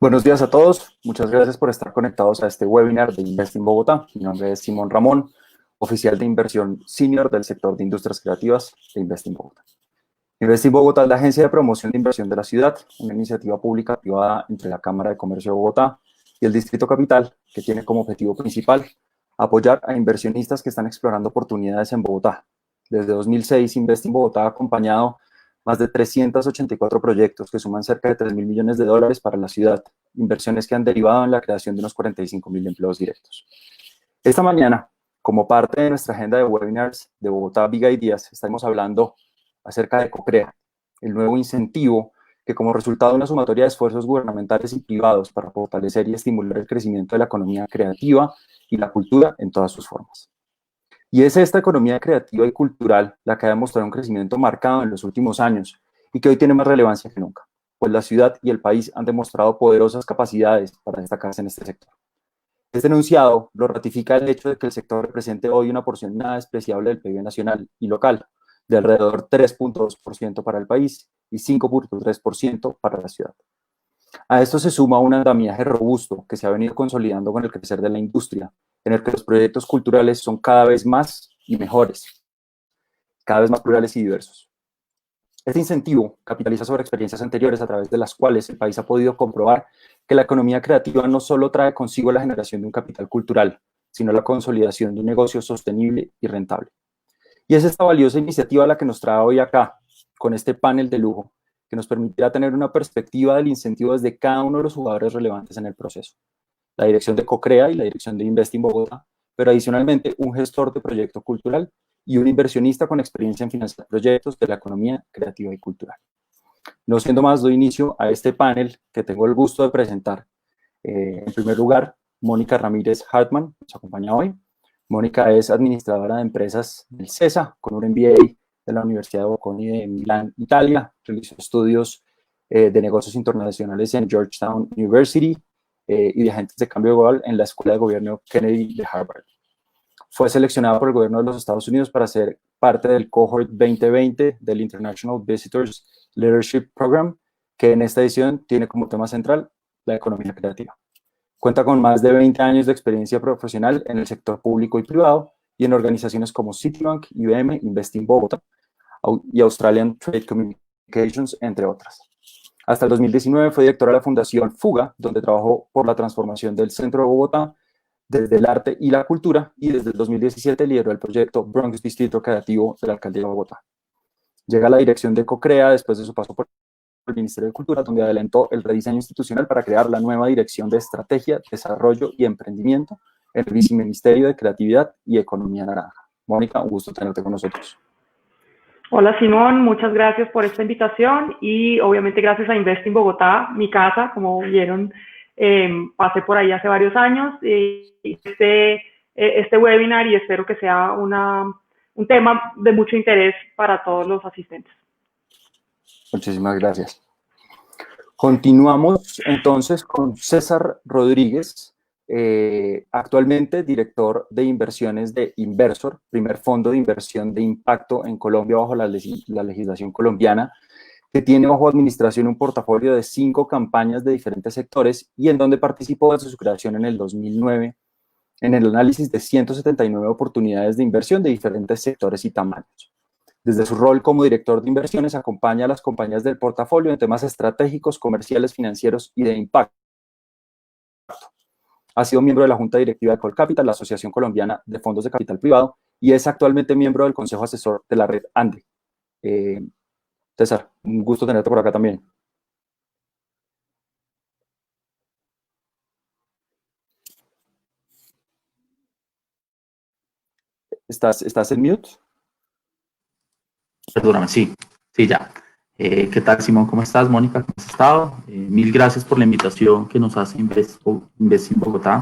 Buenos días a todos. Muchas gracias por estar conectados a este webinar de Investing Bogotá. Mi nombre es Simón Ramón, oficial de inversión senior del sector de industrias creativas de Investing Bogotá. Investing Bogotá es la agencia de promoción de inversión de la ciudad, una iniciativa pública privada entre la Cámara de Comercio de Bogotá y el Distrito Capital, que tiene como objetivo principal apoyar a inversionistas que están explorando oportunidades en Bogotá. Desde 2006, Investing Bogotá ha acompañado más de 384 proyectos que suman cerca de 3.000 millones de dólares para la ciudad, inversiones que han derivado en la creación de unos 45.000 empleos directos. Esta mañana, como parte de nuestra agenda de webinars de Bogotá Big Ideas, estaremos hablando acerca de CoCrea, el nuevo incentivo que como resultado de una sumatoria de esfuerzos gubernamentales y privados para fortalecer y estimular el crecimiento de la economía creativa y la cultura en todas sus formas. Y es esta economía creativa y cultural la que ha demostrado un crecimiento marcado en los últimos años y que hoy tiene más relevancia que nunca, pues la ciudad y el país han demostrado poderosas capacidades para destacarse en este sector. Este enunciado lo ratifica el hecho de que el sector represente hoy una porción nada despreciable del PIB nacional y local, de alrededor 3.2% para el país y 5.3% para la ciudad. A esto se suma un andamiaje robusto que se ha venido consolidando con el crecer de la industria, en el que los proyectos culturales son cada vez más y mejores, cada vez más plurales y diversos. Este incentivo capitaliza sobre experiencias anteriores a través de las cuales el país ha podido comprobar que la economía creativa no solo trae consigo la generación de un capital cultural, sino la consolidación de un negocio sostenible y rentable. Y es esta valiosa iniciativa la que nos trae hoy acá, con este panel de lujo, que nos permitirá tener una perspectiva del incentivo desde cada uno de los jugadores relevantes en el proceso. La dirección de CoCrea y la dirección de Investing Bogotá, pero adicionalmente un gestor de proyecto cultural y un inversionista con experiencia en financiar proyectos de la economía creativa y cultural. No siendo más, doy inicio a este panel que tengo el gusto de presentar. En primer lugar, Mónica Ramírez Hartman nos acompaña hoy. Mónica es administradora de empresas del CESA, con un MBA de la Universidad de Bocconi de Milán, Italia. Realizó estudios de negocios internacionales en Georgetown University y de agentes de cambio global en la Escuela de Gobierno Kennedy de Harvard. Fue seleccionada por el gobierno de los Estados Unidos para ser parte del Cohort 2020 del International Visitors Leadership Program, que en esta edición tiene como tema central la economía creativa. Cuenta con más de 20 años de experiencia profesional en el sector público y privado y en organizaciones como Citibank, IBM, Investing Bogotá y Australian Trade Communications, entre otras. Hasta el 2019 fue directora de la Fundación Fuga, donde trabajó por la transformación del centro de Bogotá desde el arte y la cultura, y desde el 2017 lideró el proyecto Bronx Distrito Creativo de la Alcaldía de Bogotá. Llega a la dirección de CoCrea después de su paso por el Ministerio de Cultura, donde adelantó el rediseño institucional para crear la nueva Dirección de Estrategia, Desarrollo y Emprendimiento en el Viceministerio de Creatividad y Economía Naranja. Mónica, un gusto tenerte con nosotros. Hola Simón, muchas gracias por esta invitación y obviamente gracias a Investing Bogotá, mi casa, como vieron, pasé por ahí hace varios años este webinar y espero que sea un tema de mucho interés para todos los asistentes. Muchísimas gracias. Continuamos entonces con César Rodríguez, actualmente director de inversiones de Inversor, primer fondo de inversión de impacto en Colombia bajo la legislación colombiana, que tiene bajo administración un portafolio de 5 campañas de diferentes sectores y en donde participó desde su creación en el 2009 en el análisis de 179 oportunidades de inversión de diferentes sectores y tamaños. Desde su rol como director de inversiones, acompaña a las compañías del portafolio en temas estratégicos, comerciales, financieros y de impacto. Ha sido miembro de la Junta Directiva de Colcapital, la Asociación Colombiana de Fondos de Capital Privado, y es actualmente miembro del Consejo Asesor de la red ANDE. César, un gusto tenerte por acá también. ¿Estás en mute? Perdóname, sí, ya. ¿Qué tal, Simón? ¿Cómo estás? Mónica, ¿cómo has estado? Mil gracias por la invitación que nos hace Investing Bogotá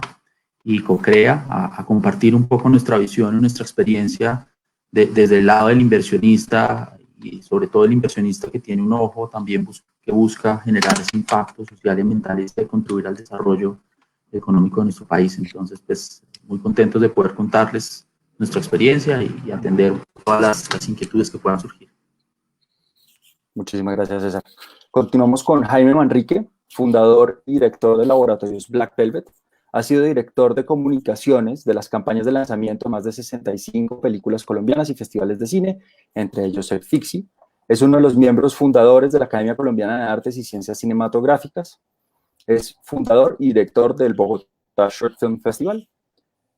y CoCrea a compartir un poco nuestra visión y nuestra experiencia desde el lado del inversionista y sobre todo el inversionista que tiene un ojo también que busca generar ese impacto social y ambiental y de contribuir al desarrollo económico de nuestro país. Entonces, pues, muy contentos de poder contarles nuestra experiencia y atender todas las inquietudes que puedan surgir. Muchísimas gracias, César. Continuamos con Jaime Manrique, fundador y director de laboratorios Black Velvet. Ha sido director de comunicaciones de las campañas de lanzamiento de más de 65 películas colombianas y festivales de cine, entre ellos el FIXI. Es uno de los miembros fundadores de la Academia Colombiana de Artes y Ciencias Cinematográficas. Es fundador y director del Bogotá Short Film Festival,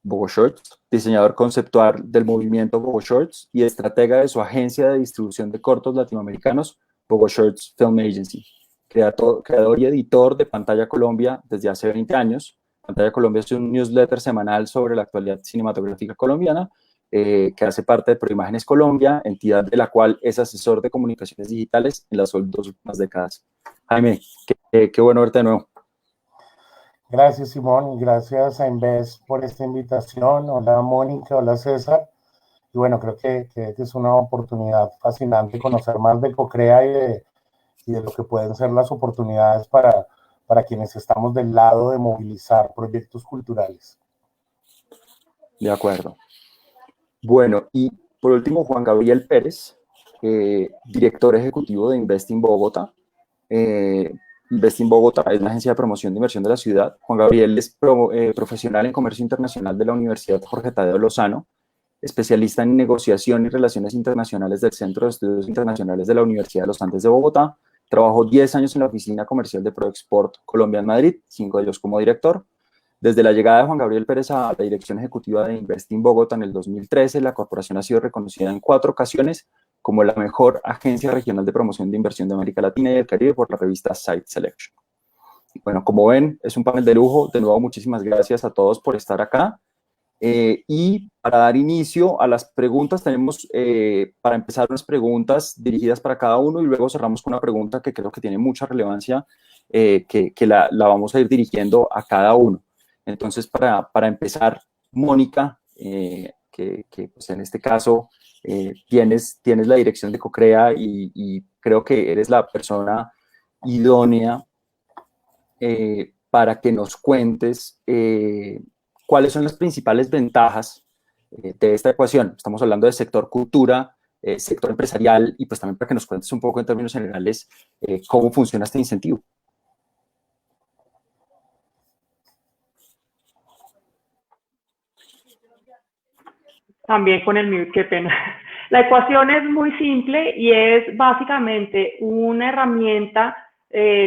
Bogo Shorts, diseñador conceptual del movimiento Bogo Shorts y estratega de su agencia de distribución de cortos latinoamericanos, Bogo Shorts Film Agency. Creador y editor de Pantalla Colombia desde hace 20 años. Pantalla Colombia es un newsletter semanal sobre la actualidad cinematográfica colombiana, que hace parte de Proimágenes Colombia, entidad de la cual es asesor de comunicaciones digitales en las 2 últimas décadas. Jaime, qué bueno verte de nuevo. Gracias, Simón, y gracias a Invest por esta invitación. Hola, Mónica, hola, César. Y bueno, creo que es una oportunidad fascinante conocer más de CoCrea y de lo que pueden ser las oportunidades para quienes estamos del lado de movilizar proyectos culturales. De acuerdo. Bueno, y por último, Juan Gabriel Pérez, director ejecutivo de Investing Bogotá. Investing Bogotá es una agencia de promoción de inversión de la ciudad. Juan Gabriel es profesional en comercio internacional de la Universidad Jorge Tadeo Lozano, especialista en negociación y relaciones internacionales del Centro de Estudios Internacionales de la Universidad de los Andes de Bogotá. Trabajó 10 años en la oficina comercial de ProExport Colombia en Madrid, 5 de ellos como director. Desde la llegada de Juan Gabriel Pérez a la dirección ejecutiva de Investing Bogotá en el 2013, la corporación ha sido reconocida en 4 ocasiones como la mejor agencia regional de promoción de inversión de América Latina y el Caribe por la revista Site Selection. Bueno, como ven, es un panel de lujo. De nuevo, muchísimas gracias a todos por estar acá. Y para dar inicio a las preguntas, tenemos para empezar unas preguntas dirigidas para cada uno y luego cerramos con una pregunta que creo que tiene mucha relevancia, que la vamos a ir dirigiendo a cada uno. Entonces, para empezar, Mónica, que pues en este caso tienes la dirección de CoCrea y creo que eres la persona idónea para que nos cuentes cuáles son las principales ventajas de esta ecuación. Estamos hablando del sector cultura, sector empresarial, y pues también para que nos cuentes un poco en términos generales cómo funciona este incentivo. También con el mute, qué pena. La ecuación es muy simple y es básicamente una herramienta,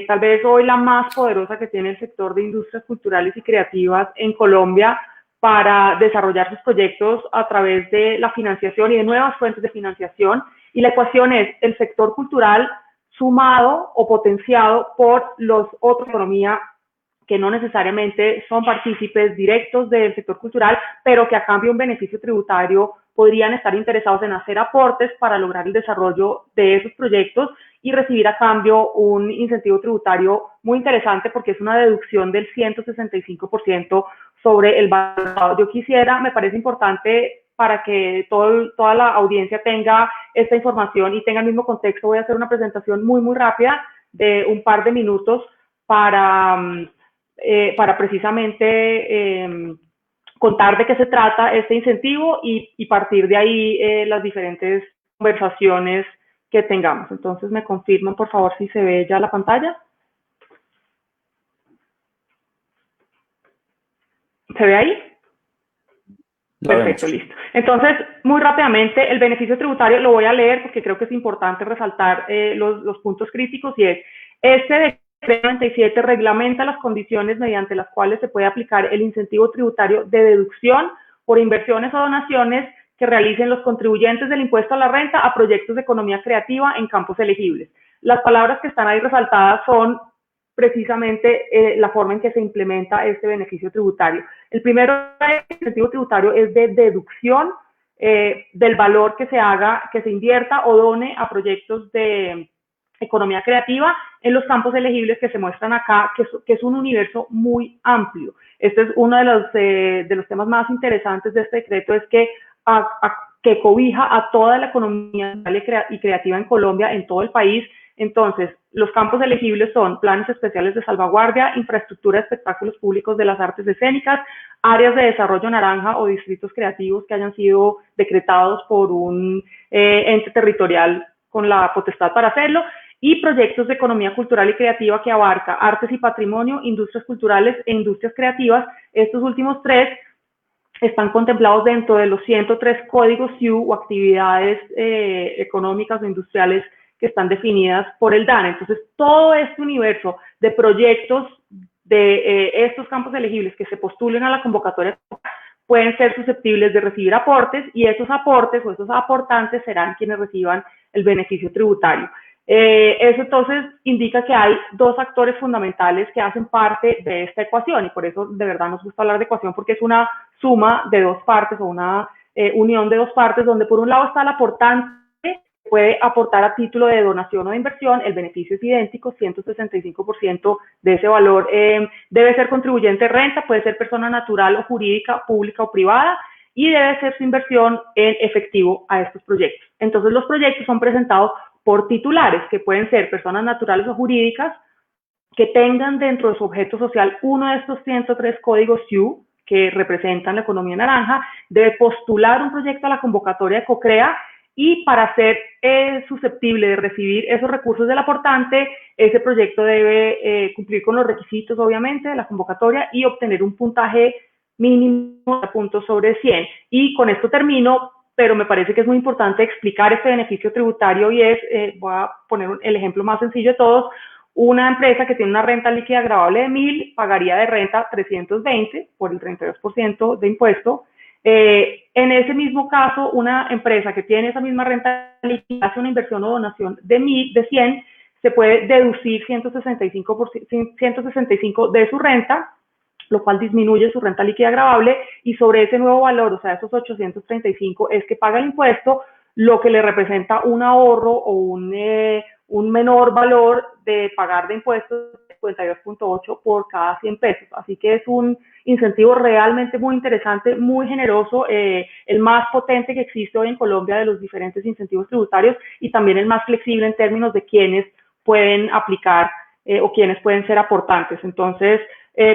tal vez hoy la más poderosa que tiene el sector de industrias culturales y creativas en Colombia para desarrollar sus proyectos a través de la financiación y de nuevas fuentes de financiación. Y la ecuación es el sector cultural sumado o potenciado por los otros economía que no necesariamente son partícipes directos del sector cultural, pero que a cambio de un beneficio tributario podrían estar interesados en hacer aportes para lograr el desarrollo de esos proyectos y recibir a cambio un incentivo tributario muy interesante porque es una deducción del 165% sobre el valor. Yo quisiera, me parece importante para que toda la audiencia tenga esta información y tenga el mismo contexto, voy a hacer una presentación muy rápida de un par de minutos para precisamente contar de qué se trata este incentivo y partir de ahí las diferentes conversaciones que tengamos. Entonces, me confirman, por favor, si se ve ya la pantalla. ¿Se ve ahí? Perfecto, listo. Entonces, muy rápidamente, el beneficio tributario lo voy a leer porque creo que es importante resaltar los puntos críticos y es, este decreto 97 reglamenta las condiciones mediante las cuales se puede aplicar el incentivo tributario de deducción por inversiones o donaciones que realicen los contribuyentes del impuesto a la renta a proyectos de economía creativa en campos elegibles. Las palabras que están ahí resaltadas son precisamente la forma en que se implementa este beneficio tributario. El primero, el incentivo tributario es de deducción del valor que se haga, que se invierta o done a proyectos de economía creativa en los campos elegibles que se muestran acá, que es un universo muy amplio. Este es uno de los temas más interesantes de este decreto, es que cobija a toda la economía y creativa en Colombia, en todo el país. Entonces, los campos elegibles son planes especiales de salvaguardia, infraestructura de espectáculos públicos de las artes escénicas, áreas de desarrollo naranja o distritos creativos que hayan sido decretados por un ente territorial con la potestad para hacerlo, y proyectos de economía cultural y creativa que abarca artes y patrimonio, industrias culturales e industrias creativas. Estos últimos tres están contemplados dentro de los 103 códigos SIU o actividades económicas o industriales que están definidas por el DANE. Entonces, todo este universo de proyectos de estos campos elegibles que se postulen a la convocatoria pueden ser susceptibles de recibir aportes, y esos aportes o esos aportantes serán quienes reciban el beneficio tributario. Eso entonces indica que hay dos actores fundamentales que hacen parte de esta ecuación, y por eso de verdad nos gusta hablar de ecuación, porque es una suma de dos partes o una unión de dos partes, donde por un lado está el aportante, que puede aportar a título de donación o de inversión. El beneficio es idéntico, 165% de ese valor debe ser contribuyente de renta, puede ser persona natural o jurídica, pública o privada, y debe ser su inversión en efectivo a estos proyectos. Entonces los proyectos son presentados por titulares, que pueden ser personas naturales o jurídicas, que tengan dentro de su objeto social uno de estos 103 códigos SIU que representan la economía naranja, debe postular un proyecto a la convocatoria de COCREA, y para ser susceptible de recibir esos recursos del aportante, ese proyecto debe cumplir con los requisitos, obviamente, de la convocatoria y obtener un puntaje mínimo de puntos sobre 100. Y con esto termino, pero me parece que es muy importante explicar este beneficio tributario, y es, voy a poner el ejemplo más sencillo de todos. Una empresa que tiene una renta líquida gravable de 1.000 pagaría de renta 320 por el 32% de impuesto. En ese mismo caso, una empresa que tiene esa misma renta líquida, hace una inversión o donación de 100, se puede deducir 165 de su renta, lo cual disminuye su renta líquida gravable, y sobre ese nuevo valor, o sea, esos 835, es que paga el impuesto, lo que le representa un ahorro o un menor valor de pagar de impuestos, 52.8 por cada 100 pesos. Así que es un incentivo realmente muy interesante, muy generoso, el más potente que existe hoy en Colombia de los diferentes incentivos tributarios, y también el más flexible en términos de quiénes pueden aplicar o quiénes pueden ser aportantes. Entonces,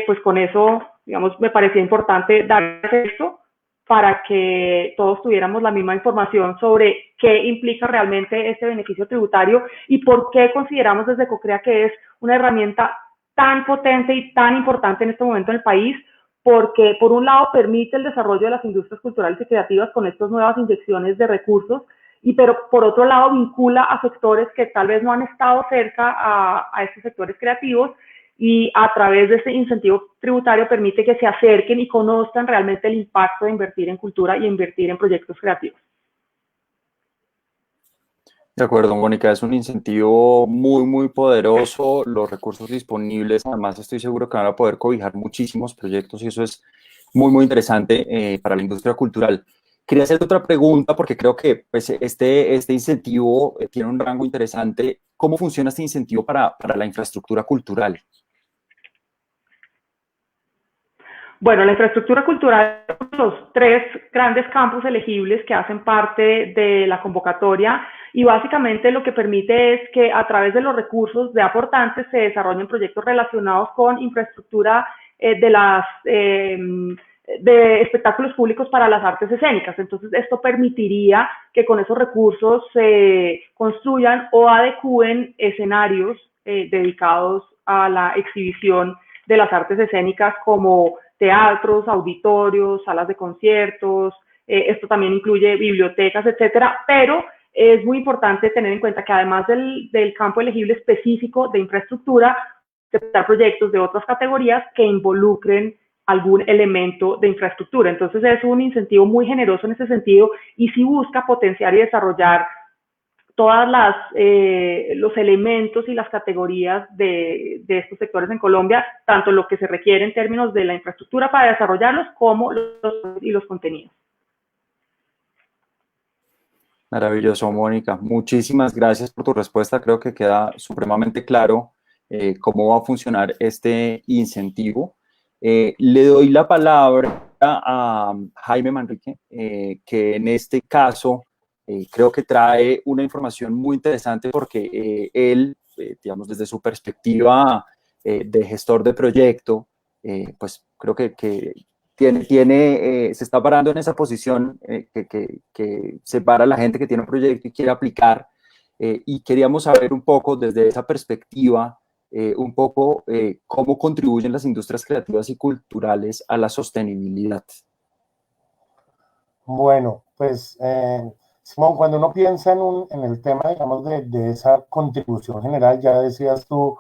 pues con eso, digamos, me parecía importante dar esto para que todos tuviéramos la misma información sobre qué implica realmente este beneficio tributario y por qué consideramos desde COCREA que es una herramienta tan potente y tan importante en este momento en el país, porque por un lado permite el desarrollo de las industrias culturales y creativas con estas nuevas inyecciones de recursos, pero por otro lado vincula a sectores que tal vez no han estado cerca a estos sectores creativos, y a través de este incentivo tributario permite que se acerquen y conozcan realmente el impacto de invertir en cultura y invertir en proyectos creativos. De acuerdo, Mónica, es un incentivo muy, muy poderoso. Los recursos disponibles, además, estoy seguro que van a poder cobijar muchísimos proyectos, y eso es muy, muy interesante para la industria cultural. Quería hacerte otra pregunta, porque creo que pues, este incentivo tiene un rango interesante. ¿Cómo funciona este incentivo para la infraestructura cultural? Bueno, la infraestructura cultural, los tres grandes campos elegibles que hacen parte de la convocatoria, y básicamente lo que permite es que a través de los recursos de aportantes se desarrollen proyectos relacionados con infraestructura de espectáculos públicos para las artes escénicas. Entonces, esto permitiría que con esos recursos se construyan o adecúen escenarios dedicados a la exhibición de las artes escénicas, como teatros, auditorios, salas de conciertos. Esto también incluye bibliotecas, etcétera, pero es muy importante tener en cuenta que además del campo elegible específico de infraestructura, se pueden dar proyectos de otras categorías que involucren algún elemento de infraestructura. Entonces es un incentivo muy generoso en ese sentido, y sí busca potenciar y desarrollar todas los elementos y las categorías de estos sectores en Colombia, tanto lo que se requiere en términos de la infraestructura para desarrollarlos como los contenidos. Maravilloso, Mónica. Muchísimas gracias por tu respuesta. Creo que queda supremamente claro cómo va a funcionar este incentivo. Le doy la palabra a Jaime Manrique, que en este caso creo que trae una información muy interesante, porque él, digamos, desde su perspectiva de gestor de proyecto, pues creo que se está parando en esa posición que separa a la gente que tiene un proyecto y quiere aplicar y queríamos saber un poco desde esa perspectiva, cómo contribuyen las industrias creativas y culturales a la sostenibilidad. Bueno, pues Simón, cuando uno piensa en el tema, digamos, de esa contribución general, ya decías tú,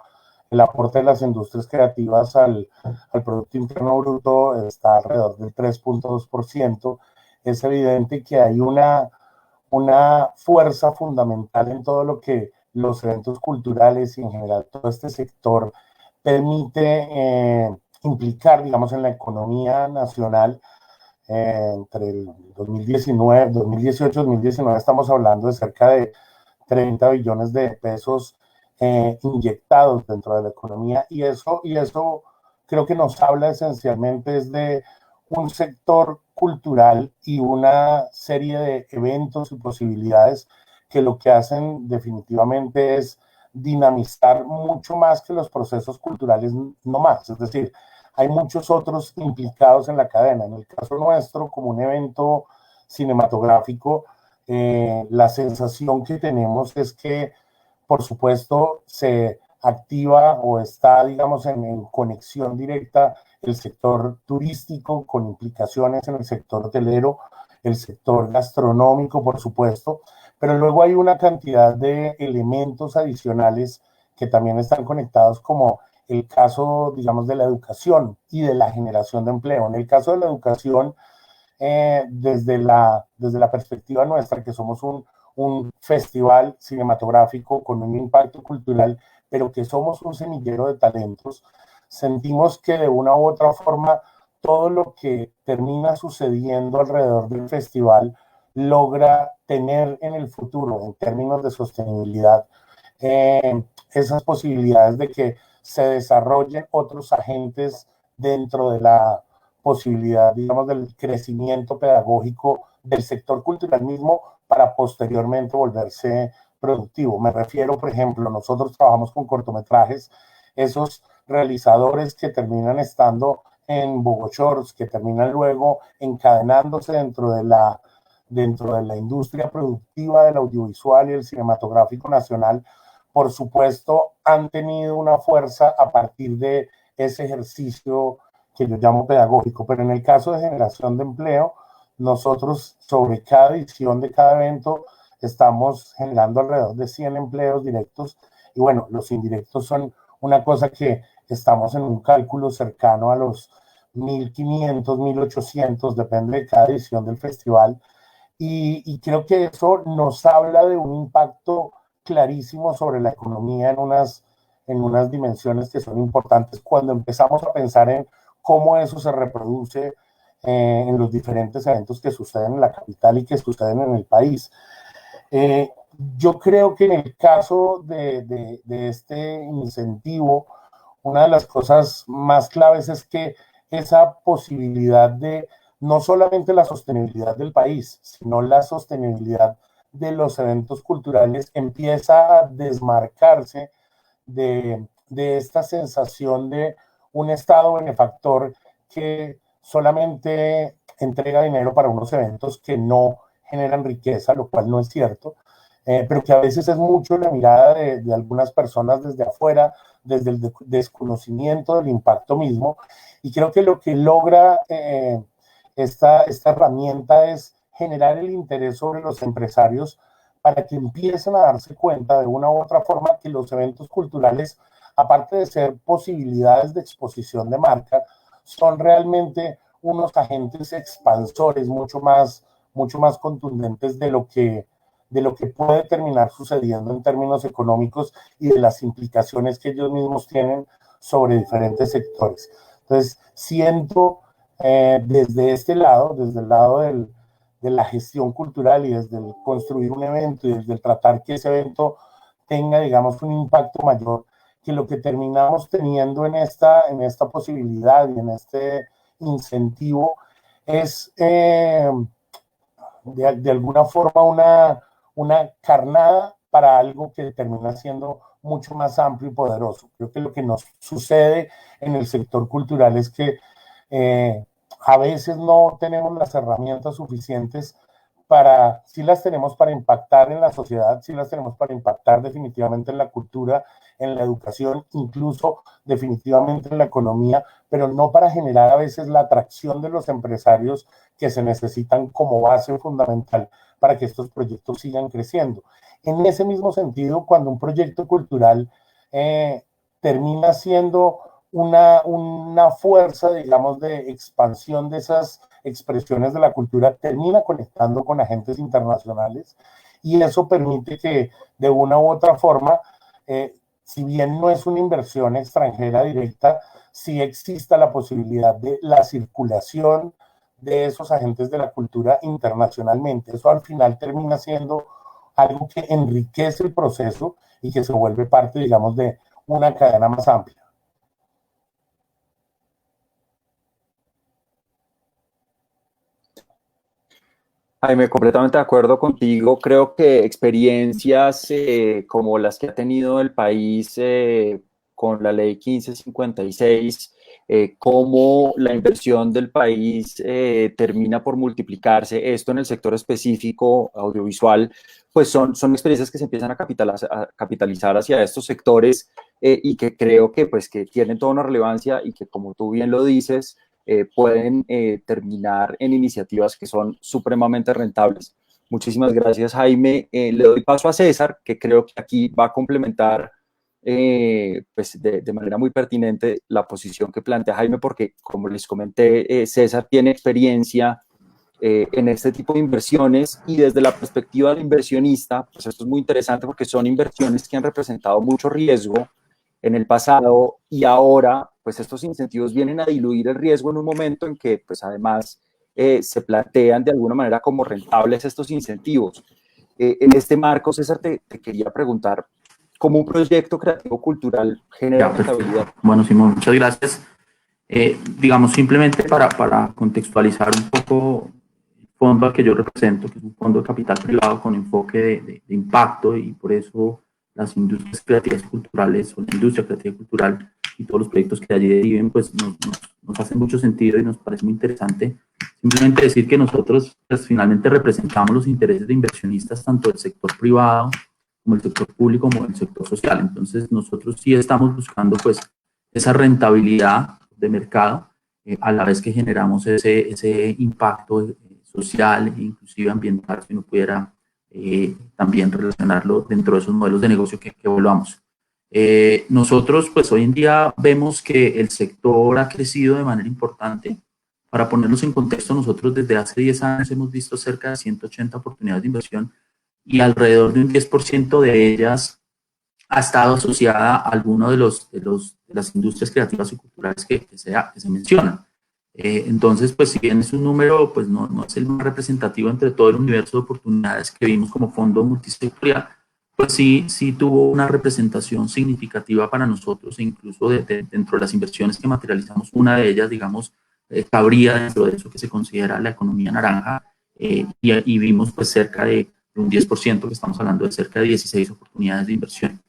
el aporte de las industrias creativas al Producto Interno Bruto está alrededor del 3.2%. Es evidente que hay una fuerza fundamental en todo lo que los eventos culturales y en general todo este sector permite implicar, digamos, en la economía nacional. Entre el 2019, 2018 2019 estamos hablando de cerca de 30 billones de pesos inyectados dentro de la economía, y eso creo que nos habla esencialmente es de un sector cultural y una serie de eventos y posibilidades que lo que hacen definitivamente es dinamizar mucho más que los procesos culturales, no más. Es decir, hay muchos otros implicados en la cadena. En el caso nuestro, como un evento cinematográfico, la sensación que tenemos es que, por supuesto, se activa o está, digamos, en conexión directa el sector turístico con implicaciones en el sector hotelero, el sector gastronómico, por supuesto, pero luego hay una cantidad de elementos adicionales que también están conectados, como el caso, digamos, de la educación y de la generación de empleo. En el caso de la educación, desde la perspectiva nuestra, que somos un festival cinematográfico con un impacto cultural, pero que somos un semillero de talentos, sentimos que de una u otra forma todo lo que termina sucediendo alrededor del festival logra tener en el futuro, en términos de sostenibilidad, esas posibilidades de que se desarrollen otros agentes dentro de la posibilidad, digamos, del crecimiento pedagógico del sector cultural mismo para posteriormente volverse productivo. Me refiero, por ejemplo, nosotros trabajamos con cortometrajes, esos realizadores que terminan estando en Bogoshorts, que terminan luego encadenándose dentro de la industria productiva del audiovisual y el cinematográfico nacional, por supuesto, han tenido una fuerza a partir de ese ejercicio que yo llamo pedagógico. Pero en el caso de generación de empleo, nosotros sobre cada edición de cada evento estamos generando alrededor de 100 empleos directos, y bueno, los indirectos son una cosa que estamos en un cálculo cercano a los 1.500, 1.800, depende de cada edición del festival, y creo que eso nos habla de un impacto clarísimo sobre la economía en unas dimensiones que son importantes cuando empezamos a pensar en cómo eso se reproduce en los diferentes eventos que suceden en la capital y que suceden en el país. Yo creo que en el caso de este incentivo, una de las cosas más claves es que esa posibilidad de no solamente la sostenibilidad del país, sino la sostenibilidad de los eventos culturales empieza a desmarcarse de esta sensación de un Estado benefactor que solamente entrega dinero para unos eventos que no generan riqueza, lo cual no es cierto, pero que a veces es mucho la mirada de algunas personas desde afuera, desde el desconocimiento del impacto mismo, y creo que lo que logra esta herramienta es generar el interés sobre los empresarios para que empiecen a darse cuenta de una u otra forma que los eventos culturales, aparte de ser posibilidades de exposición de marca, son realmente unos agentes expansores mucho más contundentes de lo que puede terminar sucediendo en términos económicos y de las implicaciones que ellos mismos tienen sobre diferentes sectores. Entonces, siento desde este lado, desde el lado de la gestión cultural y desde el construir un evento y desde el tratar que ese evento tenga, digamos, un impacto mayor, que lo que terminamos teniendo en esta posibilidad y en este incentivo es de alguna forma una carnada para algo que termina siendo mucho más amplio y poderoso. Creo que lo que nos sucede en el sector cultural es que a veces no tenemos las herramientas suficientes sí las tenemos para impactar en la sociedad, sí las tenemos para impactar definitivamente en la cultura, en la educación, incluso definitivamente en la economía, pero no para generar a veces la atracción de los empresarios que se necesitan como base fundamental para que estos proyectos sigan creciendo. En ese mismo sentido, cuando un proyecto cultural termina siendo una fuerza, digamos, de expansión de esas expresiones de la cultura, termina conectando con agentes internacionales y eso permite que de una u otra forma, si bien no es una inversión extranjera directa, sí exista la posibilidad de la circulación de esos agentes de la cultura internacionalmente. Eso al final termina siendo algo que enriquece el proceso y que se vuelve parte, digamos, de una cadena más amplia. Jaime, completamente de acuerdo contigo. Creo que experiencias como las que ha tenido el país con la ley 1556, cómo la inversión del país termina por multiplicarse, esto en el sector específico audiovisual, pues son experiencias que se empiezan a capitalizar hacia estos sectores y que creo que, pues, que tienen toda una relevancia y que, como tú bien lo dices, pueden terminar en iniciativas que son supremamente rentables. Muchísimas gracias, Jaime. Le doy paso a César, que creo que aquí va a complementar pues de manera muy pertinente la posición que plantea Jaime, porque como les comenté, César tiene experiencia en este tipo de inversiones y desde la perspectiva del inversionista, pues esto es muy interesante porque son inversiones que han representado mucho riesgo en el pasado y ahora pues estos incentivos vienen a diluir el riesgo en un momento en que pues además se plantean de alguna manera como rentables estos incentivos. En este marco, César, te quería preguntar, ¿cómo un proyecto creativo cultural genera rentabilidad? Bueno, Simón, muchas gracias. Digamos, simplemente para contextualizar un poco el fondo al que yo represento, que es un fondo de capital privado con enfoque de impacto, y por eso las industrias creativas culturales o la industria creativa cultural y todos los proyectos que allí deriven, pues nos hacen mucho sentido y nos parece muy interesante. Simplemente decir que nosotros pues, finalmente representamos los intereses de inversionistas tanto del sector privado como el sector público como el sector social. Entonces nosotros sí estamos buscando pues esa rentabilidad de mercado a la vez que generamos ese impacto social e inclusive ambiental, si uno pudiera también relacionarlo dentro de esos modelos de negocio que evaluamos. Nosotros pues hoy en día vemos que el sector ha crecido de manera importante. Para ponernos en contexto, nosotros desde hace 10 años hemos visto cerca de 180 oportunidades de inversión y alrededor de un 10% de ellas ha estado asociada a alguno de las industrias creativas y culturales que se mencionan. Entonces, pues si bien es un número, pues no es el más representativo entre todo el universo de oportunidades que vimos como fondo multisectorial, pues sí tuvo una representación significativa para nosotros e incluso dentro de las inversiones que materializamos, una de ellas, digamos, cabría dentro de eso que se considera la economía naranja y vimos pues cerca de un 10%, que estamos hablando de cerca de 16 oportunidades de inversión.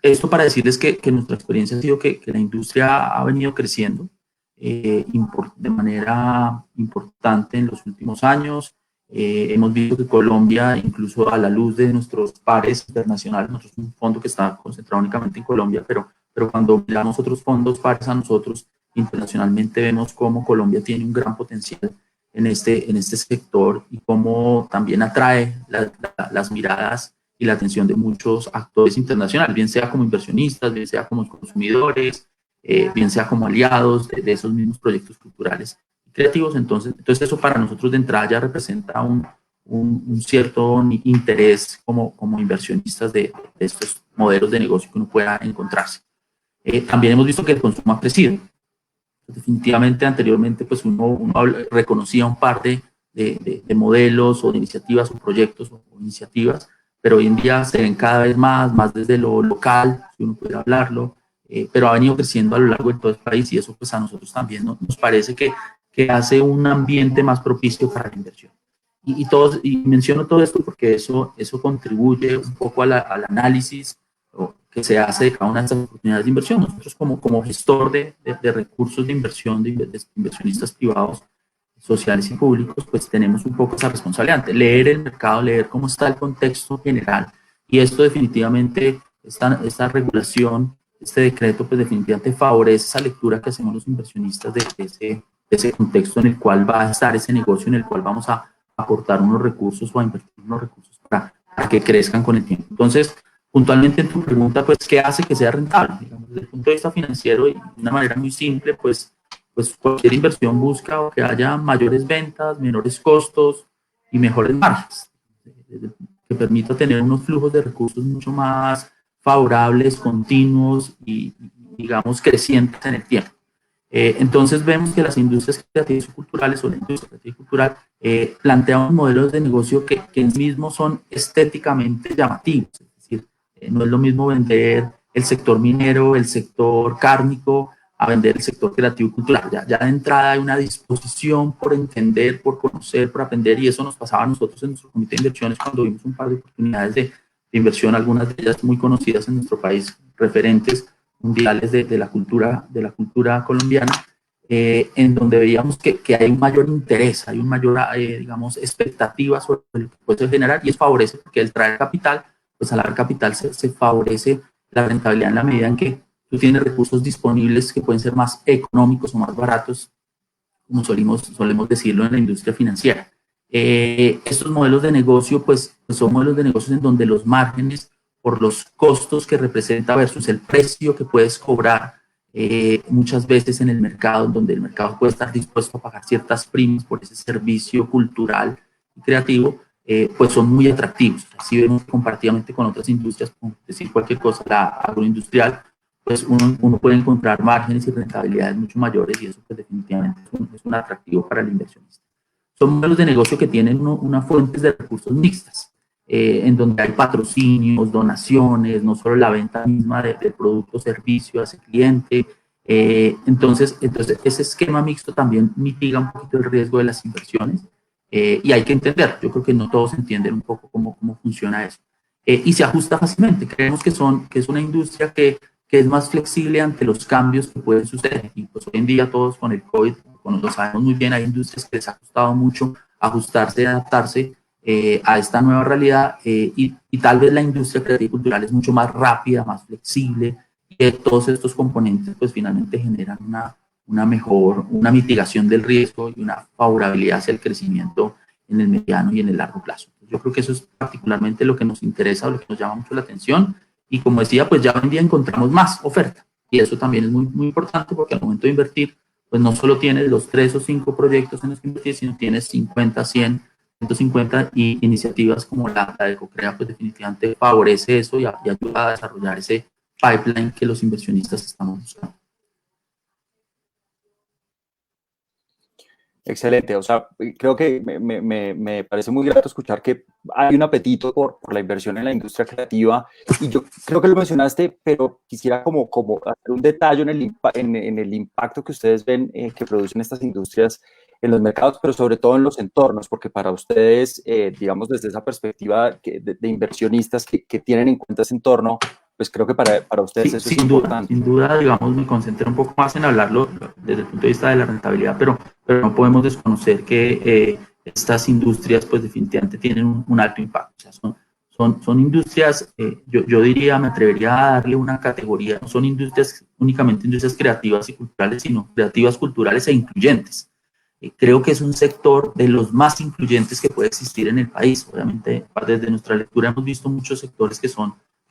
Esto para decirles que nuestra experiencia ha sido que la industria ha venido creciendo de manera importante en los últimos años. Hemos visto que Colombia, incluso a la luz de nuestros pares internacionales, nosotros somos un fondo que está concentrado únicamente en Colombia, pero cuando miramos otros fondos pares a nosotros internacionalmente, vemos cómo Colombia tiene un gran potencial en este sector y cómo también atrae las miradas y la atención de muchos actores internacionales, bien sea como inversionistas, bien sea como consumidores, bien sea como aliados de esos mismos proyectos culturales y creativos. Entonces eso para nosotros de entrada ya representa un cierto interés como inversionistas de estos modelos de negocio que uno pueda encontrarse. También hemos visto que el consumo ha crecido. Definitivamente anteriormente pues uno reconocía un par de modelos o de iniciativas o proyectos o iniciativas, pero hoy en día se ven cada vez más desde lo local, si uno pudiera hablarlo, pero ha venido creciendo a lo largo de todo el país y eso pues a nosotros también nos parece que hace un ambiente más propicio para la inversión. Y menciono todo esto porque eso contribuye un poco al análisis que se hace de cada una de estas oportunidades de inversión. Nosotros como gestor de recursos de inversión, de inversionistas privados, sociales y públicos, pues tenemos un poco esa responsabilidad, leer el mercado, leer cómo está el contexto general, y esto definitivamente, esta regulación, este decreto, pues definitivamente favorece esa lectura que hacemos los inversionistas de ese contexto en el cual va a estar ese negocio, en el cual vamos a aportar unos recursos o a invertir unos recursos para que crezcan con el tiempo. Entonces, puntualmente en tu pregunta, pues, ¿qué hace que sea rentable? Digamos, desde el punto de vista financiero, y de una manera muy simple, pues cualquier inversión busca que haya mayores ventas, menores costos y mejores márgenes, que permita tener unos flujos de recursos mucho más favorables, continuos y, digamos, crecientes en el tiempo. Entonces vemos que las industrias creativas y culturales o la industria creativa y cultural plantean modelos de negocio que en sí mismos son estéticamente llamativos. Es decir, no es lo mismo vender el sector minero, el sector cárnico, a vender el sector creativo y cultural. Ya de entrada hay una disposición por entender, por conocer, por aprender, y eso nos pasaba a nosotros en nuestro comité de inversiones cuando vimos un par de oportunidades de inversión, algunas de ellas muy conocidas en nuestro país, referentes mundiales de la cultura colombiana, en donde veíamos que hay un mayor interés, hay un mayor, digamos, expectativa sobre lo que puede generar, y eso favorece porque el traer capital, pues al haber capital se favorece la rentabilidad en la medida en que tú tienes recursos disponibles que pueden ser más económicos o más baratos, como solemos decirlo en la industria financiera. Estos modelos de negocio, pues son modelos de negocios en donde los márgenes por los costos que representa versus el precio que puedes cobrar muchas veces en el mercado, donde el mercado puede estar dispuesto a pagar ciertas primas por ese servicio cultural y creativo, pues son muy atractivos. Si vemos comparativamente con otras industrias, como decir cualquier cosa, la agroindustrial, pues uno puede encontrar márgenes y rentabilidades mucho mayores, y eso pues definitivamente es un atractivo para el inversionista. Son modelos de negocio que tienen unas fuentes de recursos mixtas, en donde hay patrocinios, donaciones, no solo la venta misma del producto o servicio a ese cliente. Entonces, ese esquema mixto también mitiga un poquito el riesgo de las inversiones, y hay que entender, yo creo que no todos entienden un poco cómo funciona eso. Y se ajusta fácilmente. Creemos que es una industria que es más flexible ante los cambios que pueden suceder. Y pues hoy en día todos con el COVID, lo sabemos muy bien, hay industrias que les ha costado mucho ajustarse, adaptarse a esta nueva realidad, y tal vez la industria creativa y cultural es mucho más rápida, más flexible, y todos estos componentes pues finalmente generan una mitigación del riesgo y una favorabilidad hacia el crecimiento en el mediano y en el largo plazo. Yo creo que eso es particularmente lo que nos interesa o lo que nos llama mucho la atención, y como decía, pues ya hoy en día encontramos más oferta, y eso también es muy, muy importante, porque al momento de invertir, pues no solo tienes los 3 o 5 proyectos en los que invertir, sino tienes 50, 100, 150, y iniciativas como la de CoCrea, pues definitivamente favorece eso y ayuda a desarrollar ese pipeline que los inversionistas estamos buscando. Excelente, o sea, creo que me parece muy grato escuchar que hay un apetito por la inversión en la industria creativa, y yo creo que lo mencionaste, pero quisiera como hacer un detalle en el impacto que ustedes ven que producen estas industrias en los mercados, pero sobre todo en los entornos, porque para ustedes, digamos, desde esa perspectiva de inversionistas que tienen en cuenta ese entorno, pues creo que para ustedes sí, eso es importante. Sin duda, digamos, me concentré un poco más en hablarlo desde el punto de vista de la rentabilidad, pero no podemos desconocer que estas industrias pues definitivamente tienen un alto impacto. O sea, son industrias, yo diría, me atrevería a darle una categoría, no son industrias únicamente industrias creativas y culturales, sino creativas, culturales e incluyentes. Creo que es un sector de los más incluyentes que puede existir en el país. Obviamente, desde nuestra lectura hemos visto muchos sectores que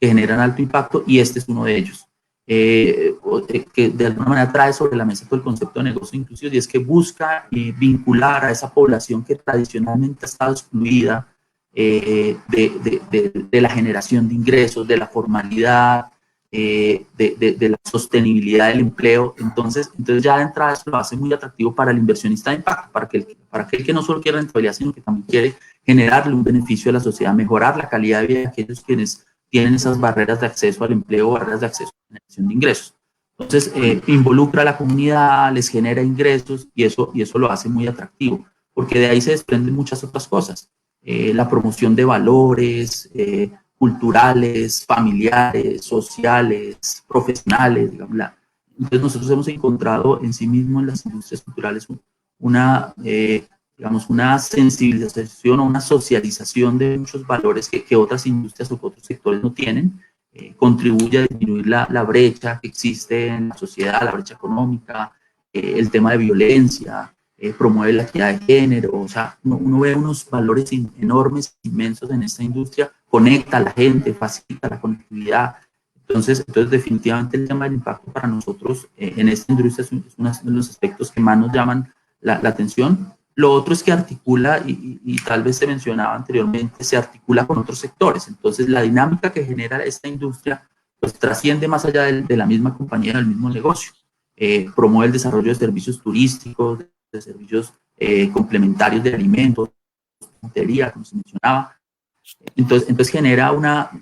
generan alto impacto, y este es uno de ellos. Que de alguna manera trae sobre la mesa todo el concepto de negocio inclusivo, y es que busca vincular a esa población que tradicionalmente ha estado excluida de la generación de ingresos, de la formalidad, de la sostenibilidad del empleo. Entonces ya de entrada eso lo hace muy atractivo para el inversionista de impacto, para aquel que no solo quiere rentabilidad, sino que también quiere generarle un beneficio a la sociedad, mejorar la calidad de vida de aquellos quienes tienen esas barreras de acceso al empleo, barreras de acceso a la generación de ingresos. Entonces, involucra a la comunidad, les genera ingresos, y eso lo hace muy atractivo, porque de ahí se desprenden muchas otras cosas. La promoción de valores culturales, familiares, sociales, profesionales, digamos. Entonces, nosotros hemos encontrado en sí mismo en las industrias culturales digamos, una sensibilización o una socialización de muchos valores que otras industrias o otros sectores no tienen, contribuye a disminuir la brecha que existe en la sociedad, la brecha económica, el tema de violencia, promueve la equidad de género, o sea, uno ve unos valores enormes, inmensos en esta industria, conecta a la gente, facilita la conectividad. Entonces definitivamente el tema del impacto para nosotros en esta industria es uno de los aspectos que más nos llaman la atención. Lo otro es que articula, y tal vez se mencionaba anteriormente, se articula con otros sectores. Entonces, la dinámica que genera esta industria pues trasciende más allá de la misma compañía, del mismo negocio. Promueve el desarrollo de servicios turísticos, de servicios complementarios de alimentos, montería, como se mencionaba. Entonces genera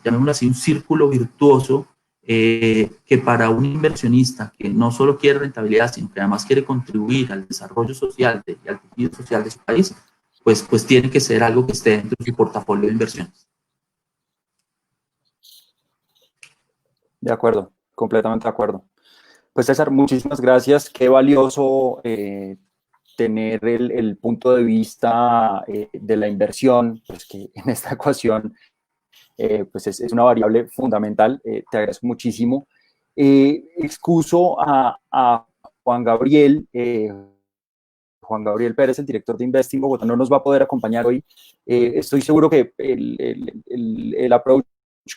llamémoslo así, un círculo virtuoso que para un inversionista que no solo quiere rentabilidad, sino que además quiere contribuir al desarrollo social y al tejido social de su país, pues tiene que ser algo que esté dentro de su portafolio de inversiones. De acuerdo, completamente de acuerdo. Pues César, muchísimas gracias. Qué valioso tener el punto de vista de la inversión, pues que en esta ecuación pues es una variable fundamental. Te agradezco muchísimo. Excuso a Juan Gabriel. Juan Gabriel Pérez, el director de Investing Bogotá, no nos va a poder acompañar hoy. Estoy seguro que el approach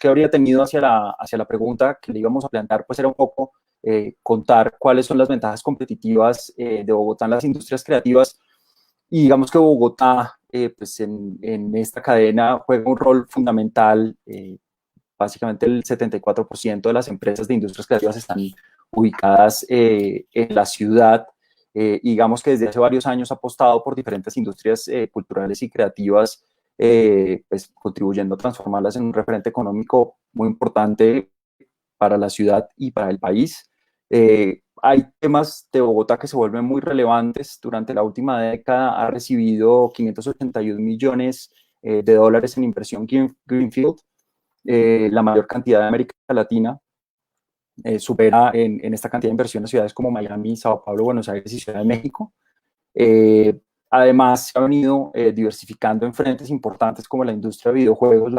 que habría tenido hacia la pregunta que le íbamos a plantear, pues era un poco contar cuáles son las ventajas competitivas de Bogotá en las industrias creativas. Y digamos que Bogotá, pues en esta cadena juega un rol fundamental. Básicamente el 74% de las empresas de industrias creativas están ubicadas en la ciudad. Digamos que desde hace varios años ha apostado por diferentes industrias culturales y creativas, pues contribuyendo a transformarlas en un referente económico muy importante para la ciudad y para el país. Hay temas de Bogotá que se vuelven muy relevantes. Durante la última década ha recibido 581 millones de dólares en inversión Greenfield, la mayor cantidad de América Latina. Supera en esta cantidad de inversión a ciudades como Miami, Sao Paulo, Buenos Aires y Ciudad de México. Además, se ha venido diversificando en frentes importantes como la industria de videojuegos, de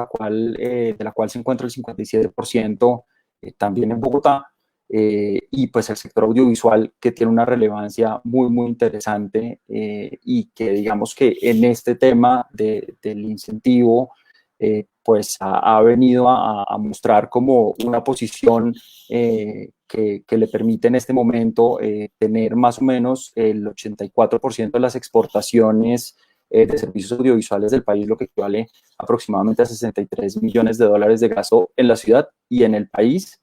la cual se encuentra el 57% también en Bogotá, y pues el sector audiovisual, que tiene una relevancia muy, muy interesante, y que digamos que en este tema del incentivo, pues ha venido a mostrar como una posición que le permite en este momento tener más o menos el 84% de las exportaciones de servicios audiovisuales del país, lo que equivale aproximadamente a 63 millones de dólares de gasto en la ciudad y en el país.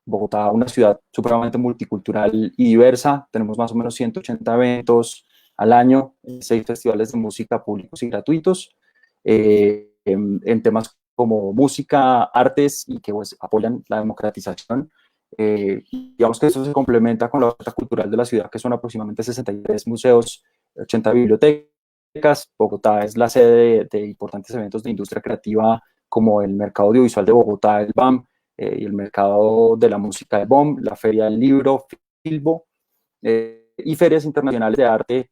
Bogotá, una ciudad supremamente multicultural y diversa. Tenemos más o menos 180 eventos al año, 6 festivales de música públicos y gratuitos, en temas como música, artes y que pues, apoyan la democratización. Digamos que eso se complementa con la oferta cultural de la ciudad, que son aproximadamente 63 museos, 80 bibliotecas. Bogotá es la sede de importantes eventos de industria creativa como el Mercado Audiovisual de Bogotá, el BAM, y el Mercado de la Música de BOM, la Feria del Libro, Filbo, y ferias internacionales de arte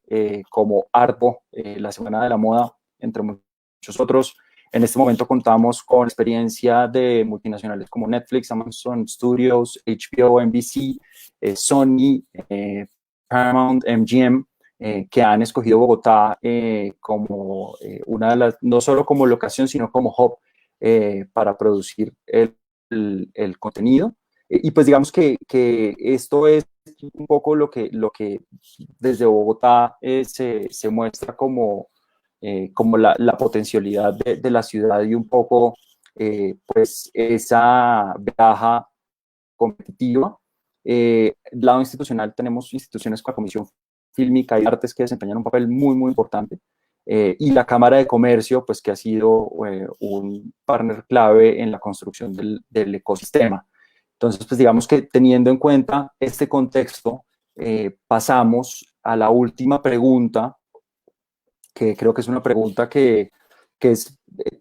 como Artbo, la Semana de la Moda, entre muchos otros. En este momento contamos con experiencia de multinacionales como Netflix, Amazon Studios, HBO, NBC, Sony, Paramount, MGM, que han escogido Bogotá como una de las, no solo como locación, sino como hub para producir el contenido. Y pues digamos que esto es un poco lo que desde Bogotá se muestra como la potencialidad de la ciudad y un poco pues esa ventaja competitiva. Del lado institucional tenemos instituciones como la Comisión Fílmica y Artes que desempeñan un papel muy, muy importante. Y la Cámara de Comercio, pues que ha sido un partner clave en la construcción del ecosistema. Entonces, pues digamos que teniendo en cuenta este contexto, pasamos a la última pregunta, que creo que es una pregunta que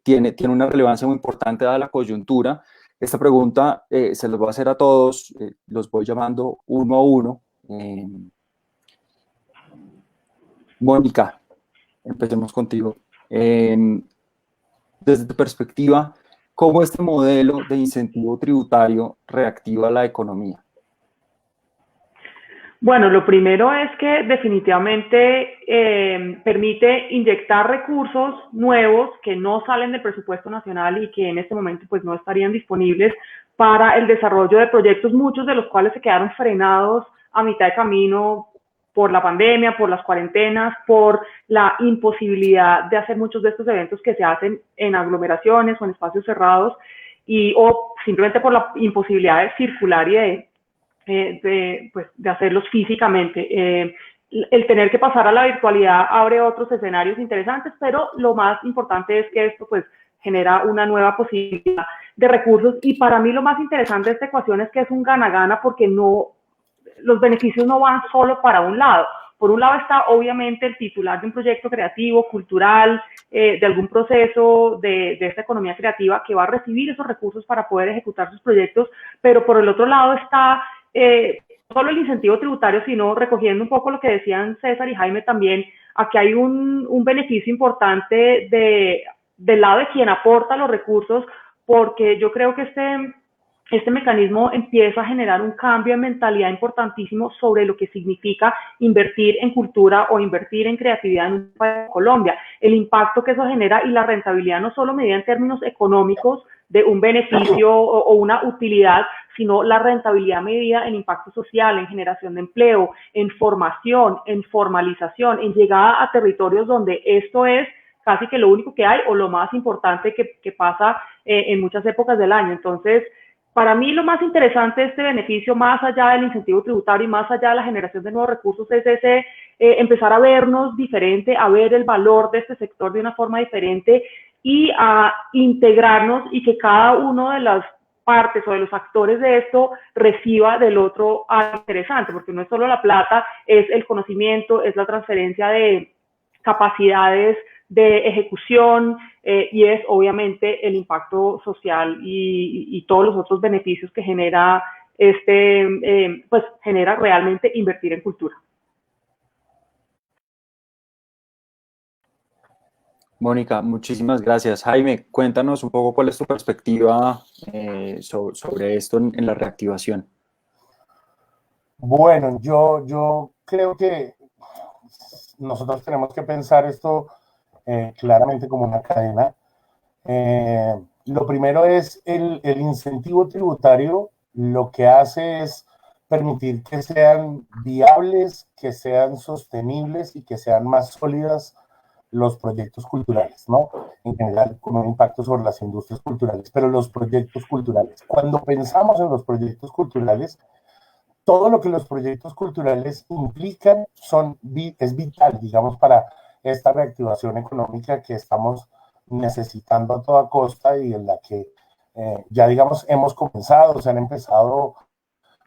tiene una relevancia muy importante dada la coyuntura. Esta pregunta se los voy a hacer a todos, los voy llamando uno a uno. Mónica, empecemos contigo. Desde tu perspectiva, ¿cómo este modelo de incentivo tributario reactiva la economía? Bueno, lo primero es que definitivamente permite inyectar recursos nuevos que no salen del presupuesto nacional y que en este momento pues no estarían disponibles para el desarrollo de proyectos, muchos de los cuales se quedaron frenados a mitad de camino por la pandemia, por las cuarentenas, por la imposibilidad de hacer muchos de estos eventos que se hacen en aglomeraciones o en espacios cerrados o simplemente por la imposibilidad de circular y de hacerlos físicamente. El tener que pasar a la virtualidad abre otros escenarios interesantes, pero lo más importante es que esto pues genera una nueva posibilidad de recursos y para mí lo más interesante de esta ecuación es que es un gana-gana porque los beneficios no van solo para un lado. Por un lado está obviamente el titular de un proyecto creativo, cultural, de algún proceso de esta economía creativa que va a recibir esos recursos para poder ejecutar sus proyectos, pero por el otro lado está no solo el incentivo tributario, sino recogiendo un poco lo que decían César y Jaime también, aquí hay un beneficio importante del lado de quien aporta los recursos, porque yo creo que este mecanismo empieza a generar un cambio de mentalidad importantísimo sobre lo que significa invertir en cultura o invertir en creatividad en un país como Colombia. El impacto que eso genera y la rentabilidad no solo medida en términos económicos de un beneficio o una utilidad, sino la rentabilidad medida en impacto social, en generación de empleo, en formación, en formalización, en llegada a territorios donde esto es casi que lo único que hay o lo más importante que pasa en muchas épocas del año. Entonces, para mí lo más interesante de este beneficio, más allá del incentivo tributario y más allá de la generación de nuevos recursos, es ese empezar a vernos diferente, a ver el valor de este sector de una forma diferente y a integrarnos y que cada uno de las partes o de los actores de esto reciba del otro algo interesante, porque no es solo la plata, es el conocimiento, es la transferencia de capacidades de ejecución y es obviamente el impacto social y todos los otros beneficios que genera pues genera realmente invertir en cultura. Mónica, muchísimas gracias. Jaime, cuéntanos un poco cuál es tu perspectiva sobre esto en la reactivación. Bueno, yo creo que nosotros tenemos que pensar esto claramente como una cadena. Lo primero es el incentivo tributario, lo que hace es permitir que sean viables, que sean sostenibles y que sean más sólidas los proyectos culturales, ¿no? En general, con un impacto sobre las industrias culturales, pero los proyectos culturales. Cuando pensamos en los proyectos culturales, todo lo que los proyectos culturales implican es vital, digamos, para esta reactivación económica que estamos necesitando a toda costa y en la que ya, digamos, hemos comenzado, se han empezado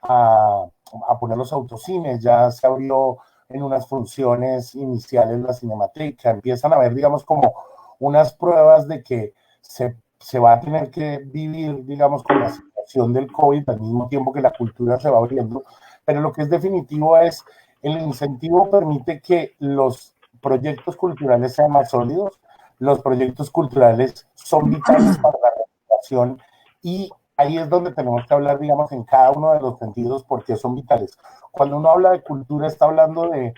a, a poner los autocines, ya se abrió en unas funciones iniciales la Cinemateca, empiezan a ver, digamos, como unas pruebas de que se va a tener que vivir, digamos, con la situación del COVID al mismo tiempo que la cultura se va abriendo, pero lo que es definitivo es el incentivo permite que los proyectos culturales sean más sólidos, los proyectos culturales son vitales para la recuperación y ahí es donde tenemos que hablar, digamos, en cada uno de los sentidos porque son vitales. Cuando uno habla de cultura está hablando de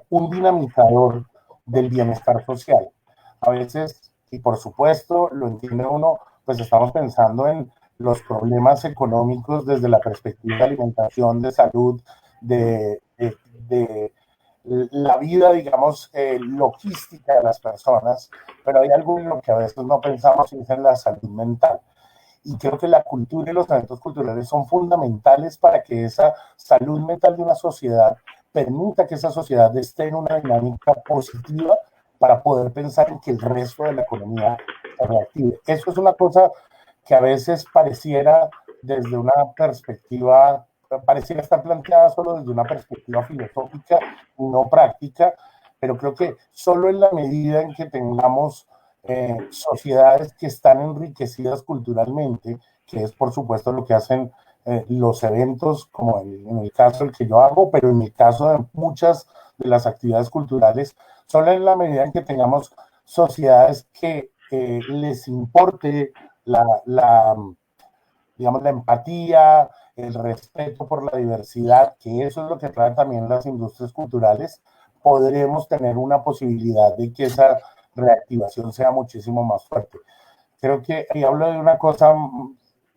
un dinamizador del bienestar social. A veces, y por supuesto, lo entiende uno, pues estamos pensando en los problemas económicos desde la perspectiva de alimentación, de salud, de la vida, digamos, logística de las personas, pero hay algo en lo que a veces no pensamos y es en la salud mental. Y creo que la cultura y los eventos culturales son fundamentales para que esa salud mental de una sociedad permita que esa sociedad esté en una dinámica positiva para poder pensar en que el resto de la economía se reactive. Eso es una cosa que a veces pareciera desde una perspectiva, pareciera estar planteada solo desde una perspectiva filosófica y no práctica, pero creo que solo en la medida en que tengamos sociedades que están enriquecidas culturalmente, que es por supuesto lo que hacen los eventos, como en el caso del que yo hago, pero en el caso de muchas de las actividades culturales, solo en la medida en que tengamos sociedades que les importe digamos, la empatía, el respeto por la diversidad, que eso es lo que traen también las industrias culturales, podremos tener una posibilidad de que esa reactivación sea muchísimo más fuerte. Creo que ahí hablo de una cosa,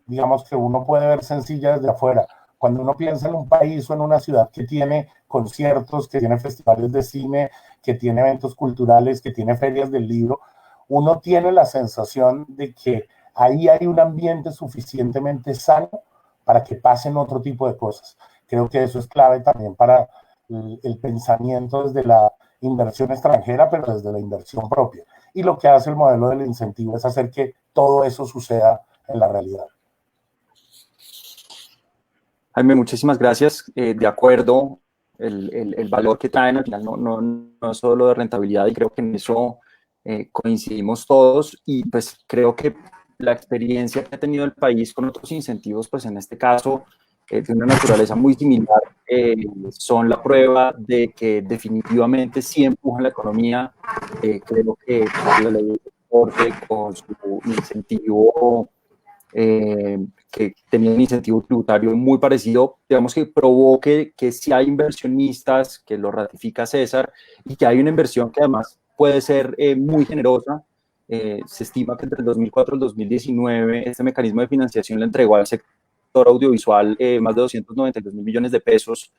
digamos, que uno puede ver sencilla desde afuera. Cuando uno piensa en un país o en una ciudad que tiene conciertos, que tiene festivales de cine, que tiene eventos culturales, que tiene ferias del libro, uno tiene la sensación de que ahí hay un ambiente suficientemente sano para que pasen otro tipo de cosas. Creo que eso es clave también para el pensamiento desde la inversión extranjera, pero desde la inversión propia. Y lo que hace el modelo del incentivo es hacer que todo eso suceda en la realidad. Jaime, muchísimas gracias. De acuerdo, el valor que traen al final no es solo de rentabilidad, y creo que en eso coincidimos todos, y pues creo que la experiencia que ha tenido el país con otros incentivos, pues en este caso, de una naturaleza muy similar, son la prueba de que definitivamente sí empujan la economía. Creo que la ley de transporte con su incentivo, que tenía un incentivo tributario muy parecido, digamos que provoque que si hay inversionistas, que lo ratifica César, y que hay una inversión que además puede ser muy generosa. Se estima que entre el 2004 y el 2019 este mecanismo de financiación le entregó al sector audiovisual más de 292 mil millones de pesos,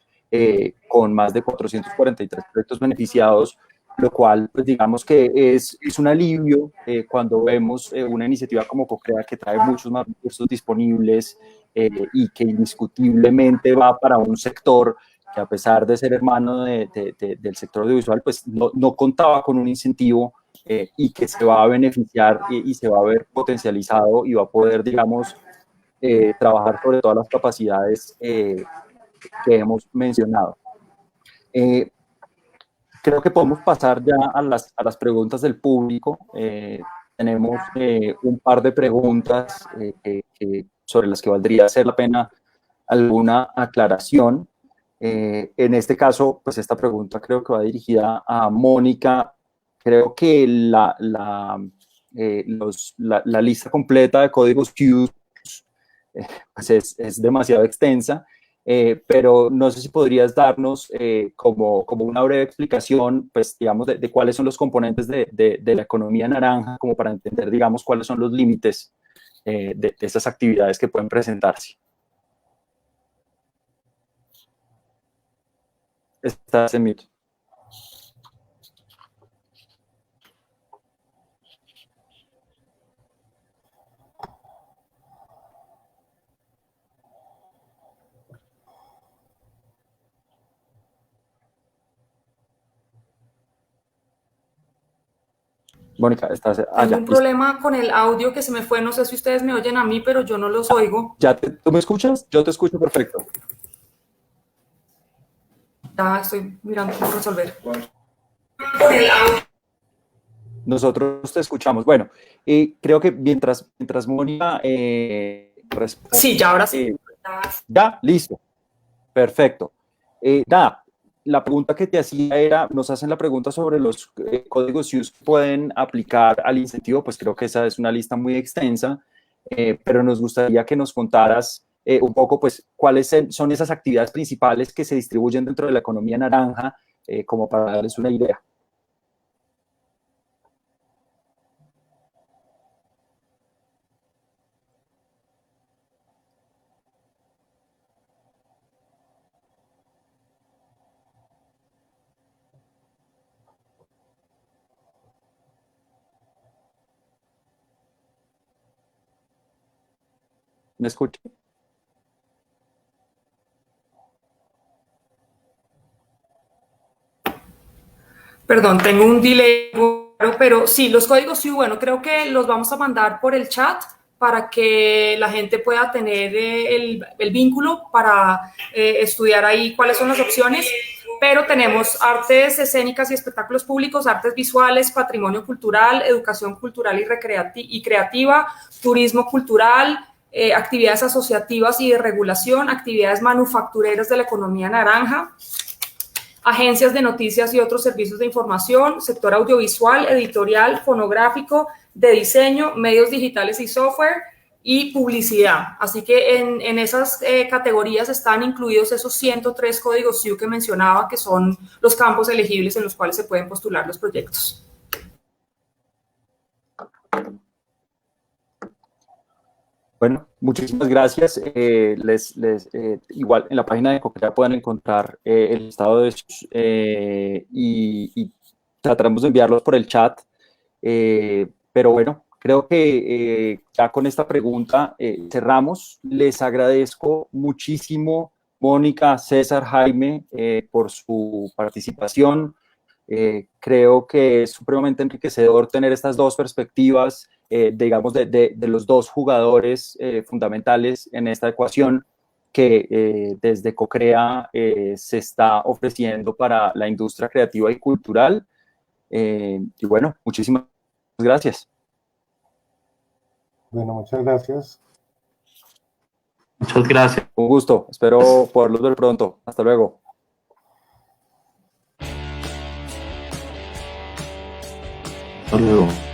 con más de 443 proyectos beneficiados, lo cual, pues digamos que es un alivio cuando vemos una iniciativa como CoCrea, que trae muchos más recursos disponibles, y que indiscutiblemente va para un sector que, a pesar de ser hermano del sector audiovisual, pues no contaba con un incentivo, y que se va a beneficiar y se va a ver potencializado y va a poder, digamos, trabajar sobre todas las capacidades que hemos mencionado. Creo que podemos pasar ya a las preguntas del público. Tenemos un par de preguntas sobre las que valdría ser la pena alguna aclaración. En este caso, pues esta pregunta creo que va dirigida a Mónica. Creo que la lista completa de códigos Q pues es demasiado extensa. Pero no sé si podrías darnos como una breve explicación, pues, digamos, de cuáles son los componentes de la economía naranja, como para entender, digamos, cuáles son los límites de esas actividades que pueden presentarse. Estás en mute. Mónica, estás allá. Tengo un problema con el audio que se me fue. No sé si ustedes me oyen a mí, pero yo no los oigo. ¿Tú me escuchas? Yo te escucho perfecto. Ya estoy mirando cómo resolver. Nosotros te escuchamos. Bueno, creo que mientras Mónica responde. Sí, ya ahora sí. Ya, listo. Perfecto. Nada, la pregunta que te hacía era, nos hacen la pregunta sobre los códigos SUSE que pueden aplicar al incentivo. Pues creo que esa es una lista muy extensa, pero nos gustaría que nos contaras un poco, pues, cuáles son esas actividades principales que se distribuyen dentro de la economía naranja, como para darles una idea. ¿Me escucha? Perdón, tengo un delay, pero sí, los códigos sí, bueno, creo que los vamos a mandar por el chat para que la gente pueda tener el vínculo para estudiar ahí cuáles son las opciones. Pero tenemos artes escénicas y espectáculos públicos, artes visuales, patrimonio cultural, educación cultural y creativa, turismo cultural, actividades asociativas y de regulación, actividades manufactureras de la economía naranja, agencias de noticias y otros servicios de información, sector audiovisual, editorial, fonográfico, de diseño, medios digitales y software y publicidad. Así que en esas categorías están incluidos esos 103 códigos SIU que mencionaba, que son los campos elegibles en los cuales se pueden postular los proyectos. Bueno, muchísimas gracias. Igual en la página de CoCrea pueden encontrar el estado de sus y trataremos de enviarlos por el chat. Pero bueno, creo que ya con esta pregunta cerramos. Les agradezco muchísimo, Mónica, César, Jaime, por su participación. Creo que es supremamente enriquecedor tener estas dos perspectivas, digamos, de los dos jugadores fundamentales en esta ecuación que desde CoCrea se está ofreciendo para la industria creativa y cultural. Y bueno, muchísimas gracias. Bueno, muchas gracias. Muchas gracias. Un gusto. Espero poderlos ver pronto. Hasta luego. Hasta luego.